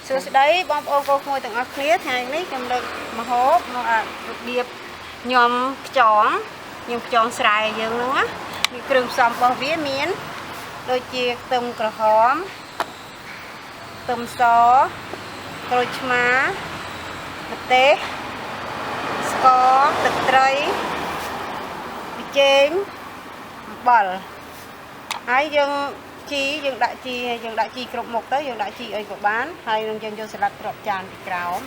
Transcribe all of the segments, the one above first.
សួស្តីបងប្អូនកូនក្មួយទាំងអស់គ្នាថ្ងៃនេះខ្ញុំលើកមកហូបមករបៀបញ៉ាំខ្យងខ្យងស្រែយើងហ្នឹងណាមានគ្រឿងផ្សំរបស់វាមានដូចជាខ្ទឹមក្រហមខ្ទឹមសក្រូចឆ្មាម្ទេសស្ករទឹកត្រីប៊ីចេងអំបិលហើយយើងដាក់ជីគ្រប់មុខទៅយើងដាក់ជីអីក៏បានហើយនឹងយើងយកស្លាត់ត្រប់ចានពីក្រោម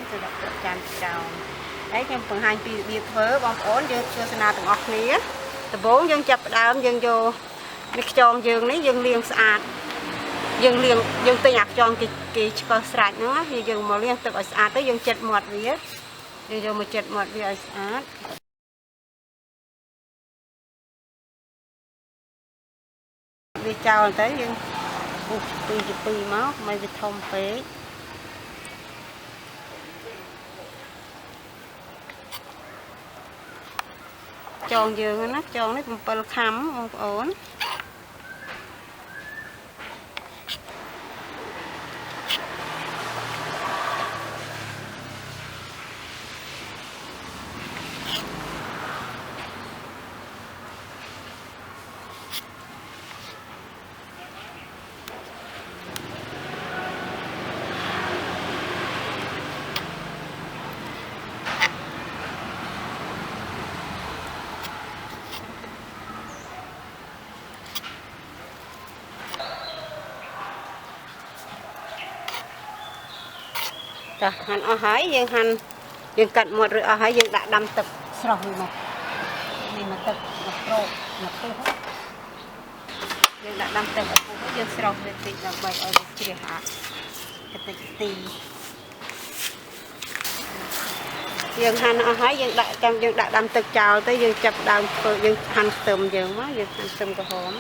ហើយខ្ញុំបង្ហាញពីរបៀបធ្វើបងប្អូនយើងទស្សនាទាំងអស់គ្នាដំបូងយើងចាប់ផ្ដើមយើងយកនេះខ្យងយើងនេះយើងលាងស្អាតយើងទិញអាខ្យងគេឆ្កឹះស្រាច់ហ្នឹងណាយើងមកលាងទឹកឲ្យស្អាតទៅយើងចិតមាត់វាយើងយកមកចិតមាត់វាឲ្យស្អាតវាចោលទៅយើងពុះពីមកមិនវាធំពេកចងយើងណាចងនេះ7ខាំបងប្អូនចាហាន់អស់ហើយយើងកាត់មាត់ឬអស់ហើយយើងដាក់ដាំទឹកស្រស់នេះមកទឹកមកក្រូចមកពុះយើងដាក់ដាំទឹកឲ្យពុះយើងស្រស់វាតិចដើម្បីឲ្យវាជ្រះតិចទីយើងហាន់អស់ហើយយើងដាក់ដាំទឹកចោលទៅយើងចាប់ដើមធ្វើយើងហាន់ខ្ទឹមយើងមកយើងហាន់ខ្ទឹមក្រហម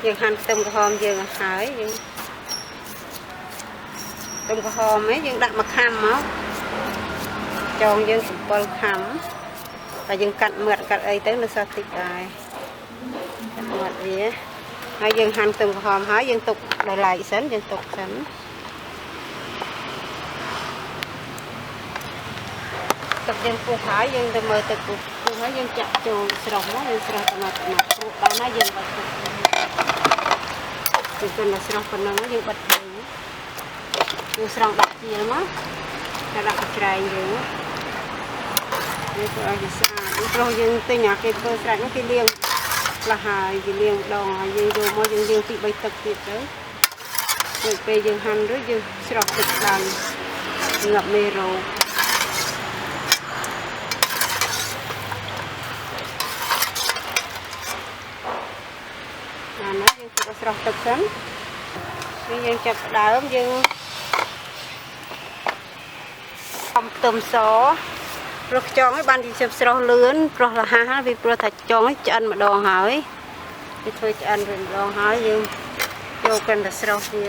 យើងហាន់ខ្ទឹមក្រហមយើងហើយយើងខ្ទឹមក្រហមហ្នឹងយើងដាក់1ខាំមកចងយើង7ខាំហើយយើងកាត់មើលកាត់អីទៅនៅសល់តិចដែរកាត់មើលវាហើយយើងហាន់ខ្ទឹមក្រហមហើយយើងទុកដល់ឡែកសិនយើងទុកសិនទឹកយើងពុះហើយយើងទៅមើលទឹកពុះហើយយើងចាក់ចូលស្រស់មកយើងស្រស់តាមព្រោះដល់ណាយើងបាត់ទុកគឺគណៈស្រស់ប៉ុណ្ណឹងយើងបិទភ្លើងយើងស្រង់ដាក់ជាមកហើយដាក់ច្រែងយើងធ្វើឲ្យវាស្អាតព្រោះយើងទិញអាគេធ្វើស្រេចនោះគេលាងខ្លះហើយគេលាងដងហើយយើងយកមកយើងលាងពី3ទឹកទៀតទៅពេលយើងហាន់រួចយើងស្រស់ទឹកឡើងងាប់មេរោគណាយើងទុកស្រស់ទឹកសិនហើយយើងចាប់ដើមយើងខ្ទឹមសព្រោះខ្យងឲ្យបានជាស្រស់លឿនព្រោះរហ័សវាព្រោះថាខ្យងឲ្យឆ្អិនម្ដងហើយវាធ្វើឆ្អិនរួចម្ដងហើយយើងយកកាន់តែស្រស់វា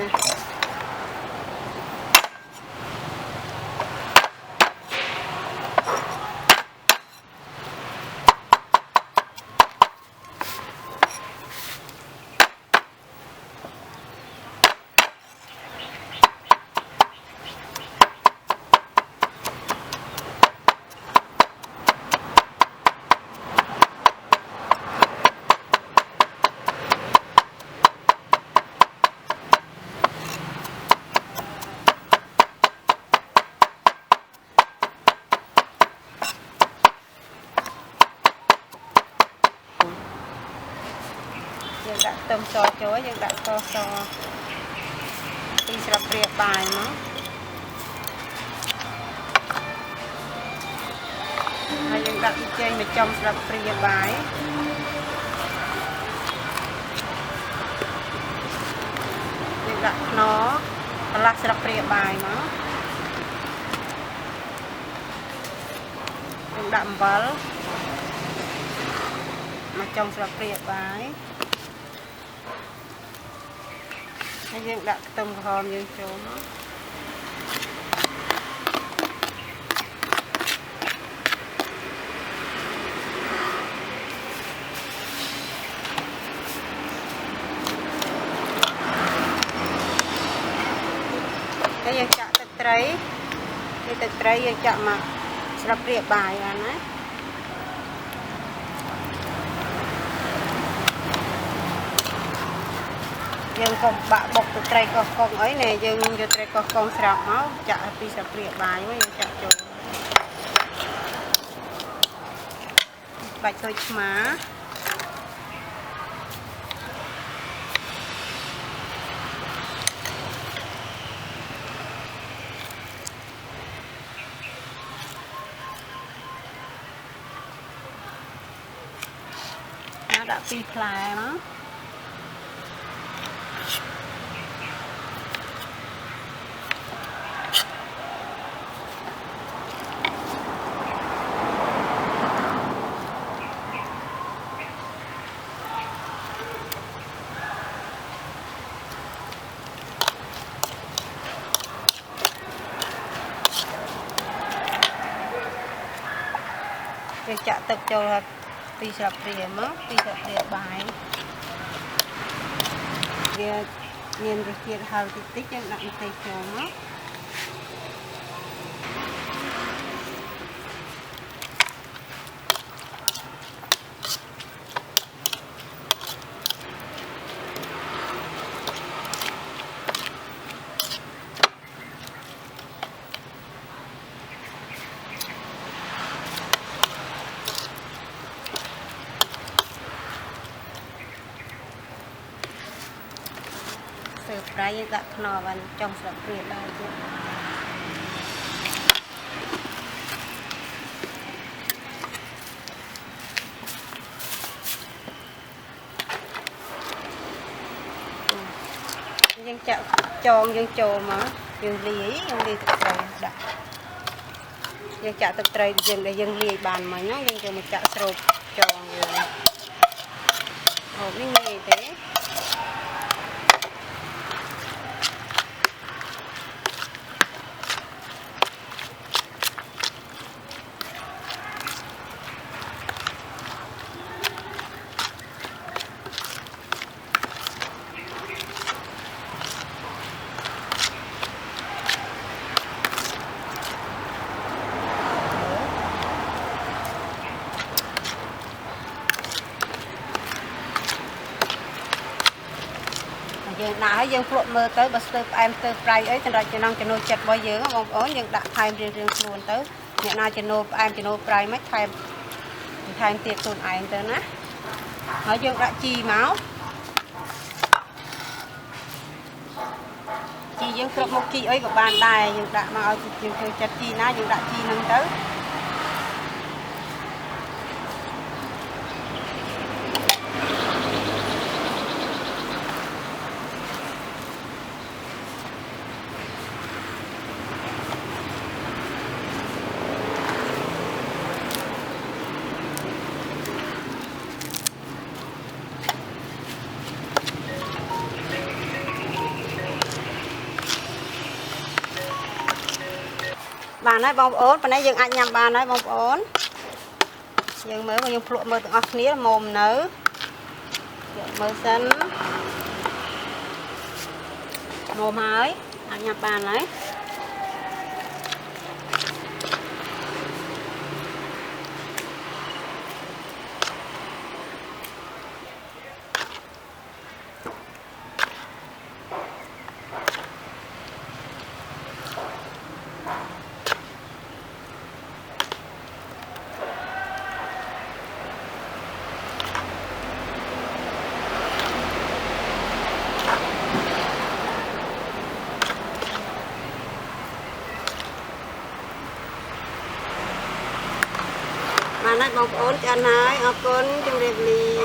យើងដាក់ខ្ទឹមសចូលយើងដាក់ស្ករស2ស្លាបព្រាបាយមក dương đặt chơi mà trong sập bìa bài dương đặt nó là sập bìa bài nó dương đậm vỡ mà trong sập bìa bài dương đặt tôm hòm dương chỗ nóยังจะตะไคร้นี่ตะไคร้ยังจะมาสลับเรียบบายกันนะยังก็บะบกตะไคร้ก็กองấy nàyยังจะตะไคร้ก็กองสลับเมาจะปีสลับเรียบบายไว้ยังจะโจใบตัวหมาđã pi phai nó chạ tập cho pi sập rìa mất pi sập rìa bài rìa nhìn được chuyện hào tích tích cho nặng tay cho mất trái đặt nọ vào trong sập rìa bài chứ dân chợ tròn dân trồ mà dân lý dân đi tập trời đã dân chợ tập trời dân để dân lì bàn mà nó dân cho một chợ sụp tròn rồi hộp cái nghề thế dương nào dương phụ mơ tới bớt từ em từ prai ấy thành ra cho năng cho nô chật bao giờ bông ối nhưng đã thay riêng riêng luôn tới nhận nào cho nô em cho nô prai mấy thay tiệt tuần ảnh tới nè hỏi dương đã chi máu chi dương phụ một chi ấy của bàn đài dương đã mà dương chơi chật chi ná dương đã chi nâng tới bà nói bông ớn, bà nói dừng anh nhằm bà nói bông ớn dừng mới mà dùng phụ mơ từng ọc nít mồm nấu mơ xanh mồm hơi anh nhằm bà nói mà nói bông ổn cho anh nói ở con trong đẹp lì